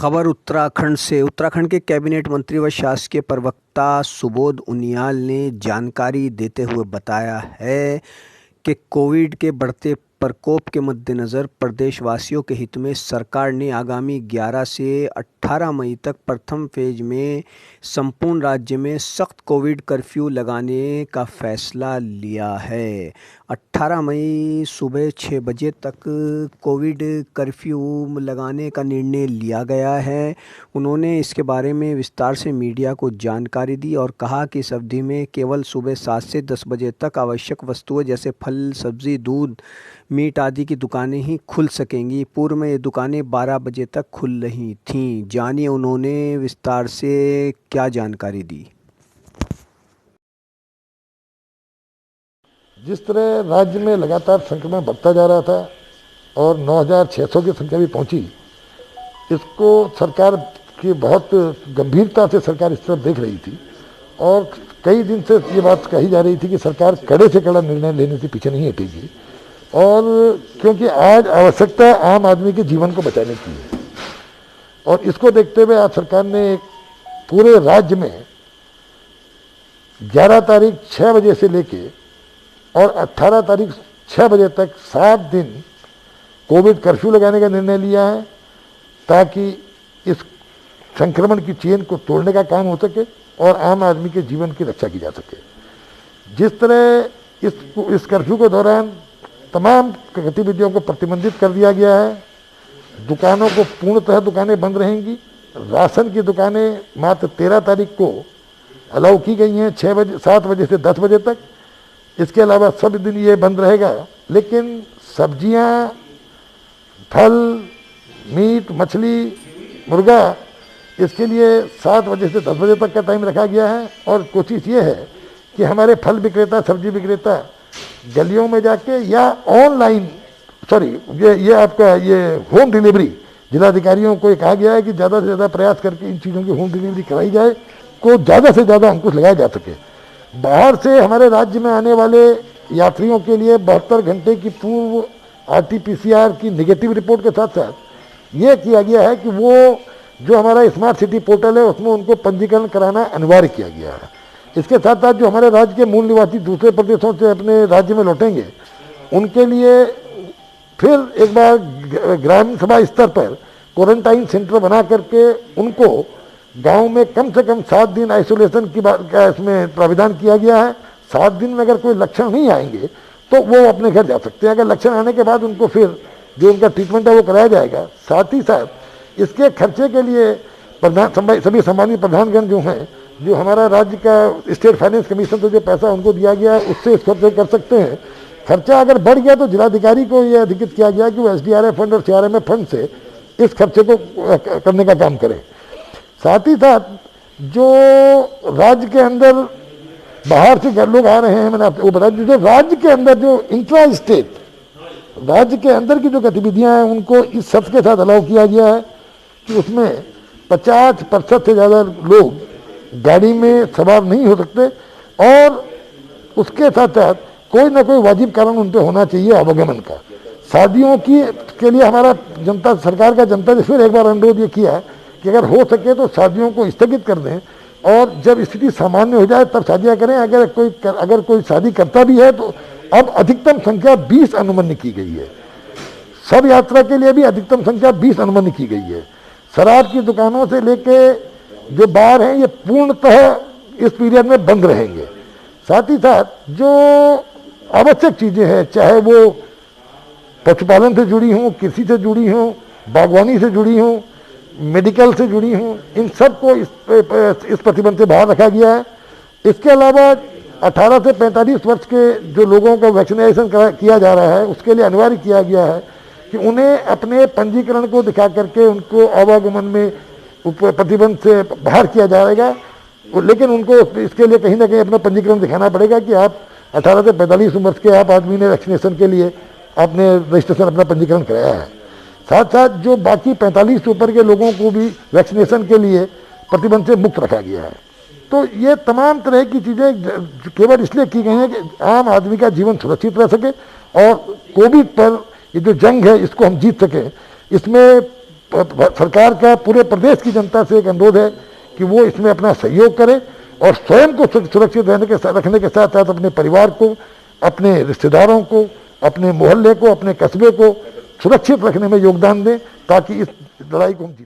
खबर उत्तराखंड से। उत्तराखंड के कैबिनेट मंत्री व शासकीय प्रवक्ता सुबोध उनियाल ने जानकारी देते हुए बताया है कि कोविड के बढ़ते प्रकोप के मद्देनज़र प्रदेशवासियों के हित में सरकार ने आगामी 11 से 18 मई तक प्रथम फेज में संपूर्ण राज्य में सख्त कोविड कर्फ्यू लगाने का फैसला लिया है। 18 मई सुबह 6 बजे तक कोविड कर्फ्यू लगाने का निर्णय लिया गया है। उन्होंने इसके बारे में विस्तार से मीडिया को जानकारी दी और कहा कि इस अवधि में केवल सुबह 7 से 10 बजे तक आवश्यक वस्तुएं जैसे फल, सब्जी, दूध, मीट आदि की दुकानें ही खुल सकेंगी। पूर्व में ये दुकानें 12 बजे तक खुल रही थीं। जानिए उन्होंने विस्तार से क्या जानकारी दी। जिस तरह राज्य में लगातार संक्रमण बढ़ता जा रहा था और 9,600 की संख्या भी पहुंची, इसको सरकार की बहुत गंभीरता से सरकार इस तरफ देख रही थी और कई दिन से ये बात कही जा रही थी कि सरकार कड़े से कड़ा निर्णय लेने से पीछे नहीं हटेगी। और क्योंकि आज आवश्यकता आम आदमी के जीवन को बचाने की है और इसको देखते हुए आज सरकार ने पूरे राज्य में 11 तारीख 6 बजे से लेके और 18 तारीख 6 बजे तक 7 दिन कोविड कर्फ्यू लगाने का निर्णय लिया है ताकि इस संक्रमण की चेन को तोड़ने का काम हो सके और आम आदमी के जीवन की रक्षा की जा सके। जिस तरह इस कर्फ्यू के दौरान तमाम गतिविधियों को प्रतिबंधित कर दिया गया है, दुकानों को पूर्णतः दुकानें बंद रहेंगी। राशन की दुकानें मात्र 13 तारीख को अलाउ की गई हैं 7 बजे से 10 बजे तक। इसके अलावा सब दिन ये बंद रहेगा, लेकिन सब्जियां, फल, मीट, मछली, मुर्गा इसके लिए 7 बजे से 10 बजे तक का टाइम रखा गया है। और कोशिश ये है कि हमारे फल विक्रेता, सब्जी विक्रेता गलियों में जाके या ऑनलाइन ये आपका ये होम डिलीवरी, जिलाधिकारियों को कहा गया है कि ज़्यादा से ज़्यादा प्रयास करके इन चीज़ों की होम डिलीवरी कराई जाए, को ज़्यादा से ज़्यादा अंकुश लगाया जा सके। बाहर से हमारे राज्य में आने वाले यात्रियों के लिए 72 घंटे की पूर्व RT-PCR की नेगेटिव रिपोर्ट के साथ साथ ये किया गया है कि वो जो हमारा स्मार्ट सिटी पोर्टल है उसमें उनको पंजीकरण कराना अनिवार्य किया गया है। इसके साथ साथ जो हमारे राज्य के मूल निवासी दूसरे प्रदेशों से अपने राज्य में लौटेंगे उनके लिए फिर एक बार ग्रामीण सभा स्तर पर क्वारंटाइन सेंटर बना करके उनको गांव में कम से कम 7 दिन आइसोलेशन की बात का इसमें प्राविधान किया गया है। 7 दिन में अगर कोई लक्षण नहीं आएंगे तो वो अपने घर जा सकते हैं। अगर लक्षण आने के बाद उनको फिर जो उनका ट्रीटमेंट है वो कराया जाएगा। साथ ही साथ इसके खर्चे के लिए सभी सम्मानित प्रधानगण जो हैं, जो हमारा राज्य का स्टेट फाइनेंस कमीशन से जो पैसा उनको दिया गया है उससे इस खर्चे कर सकते हैं। खर्चा अगर बढ़ गया तो जिलाधिकारी को यह अधिकृत किया गया कि वो SDRF फंड और CRMF फंड से इस खर्चे को करने का काम करें। साथ ही साथ जो राज्य के अंदर बाहर से लोग आ रहे हैं, मैंने आपको बता दी, जो राज्य के अंदर जो इंट्रा स्टेट राज्य के अंदर की जो गतिविधियां हैं उनको इस शर्त के साथ अलाउ किया गया है कि उसमें 50% से ज़्यादा लोग गाड़ी में सवार नहीं हो सकते और उसके साथ साथ कोई ना कोई वाजिब कारण उन पर होना चाहिए आवागमन का। शादियों के लिए हमारा सरकार का जनता ने फिर एक बार अनुरोध ये किया कि अगर हो सके तो शादियों को स्थगित कर दें और जब स्थिति सामान्य हो जाए तब शादियां करें। अगर कोई शादी करता भी है तो अब अधिकतम संख्या 20 अनुमन्य की गई है। सब यात्रा के लिए भी अधिकतम संख्या 20 अनुमन्य की गई है। शराब की दुकानों से लेके जो बार हैं ये पूर्णतः इस पीरियड में बंद रहेंगे। साथ ही साथ जो आवश्यक चीज़ें हैं, चाहे वो पशुपालन से जुड़ी हों, कृषि से जुड़ी हों, बागवानी से जुड़ी हों, मेडिकल से जुड़ी हों, इन सब को इस प्रतिबंध से बाहर रखा गया है। इसके अलावा 18 से 45 वर्ष के जो लोगों का वैक्सीनेशन किया जा रहा है उसके लिए अनिवार्य किया गया है कि उन्हें अपने पंजीकरण को दिखा करके उनको आवागमन में प्रतिबंध से बाहर किया जाएगा। लेकिन उनको इसके लिए कहीं ना कहीं अपना पंजीकरण दिखाना पड़ेगा कि आप 18 से 45 उम्र के आप आदमी ने वैक्सीनेशन के लिए आपने रजिस्ट्रेशन अपना पंजीकरण कराया है। साथ साथ जो बाकी 45 से ऊपर के लोगों को भी वैक्सीनेशन के लिए प्रतिबंध से मुक्त रखा गया है। तो ये तमाम तरह की चीज़ें केवल इसलिए की गई हैं कि आम आदमी का जीवन सुरक्षित रह सके और कोविड पर ये जो जंग है इसको हम जीत सकें। इसमें सरकार का पूरे प्रदेश की जनता से एक अनुरोध है कि वो इसमें अपना सहयोग करे और स्वयं को सुरक्षित रखने के साथ साथ अपने परिवार को, अपने रिश्तेदारों को, अपने मोहल्ले को, अपने कस्बे को सुरक्षित रखने में योगदान दें ताकि इस लड़ाई को हम जीतें।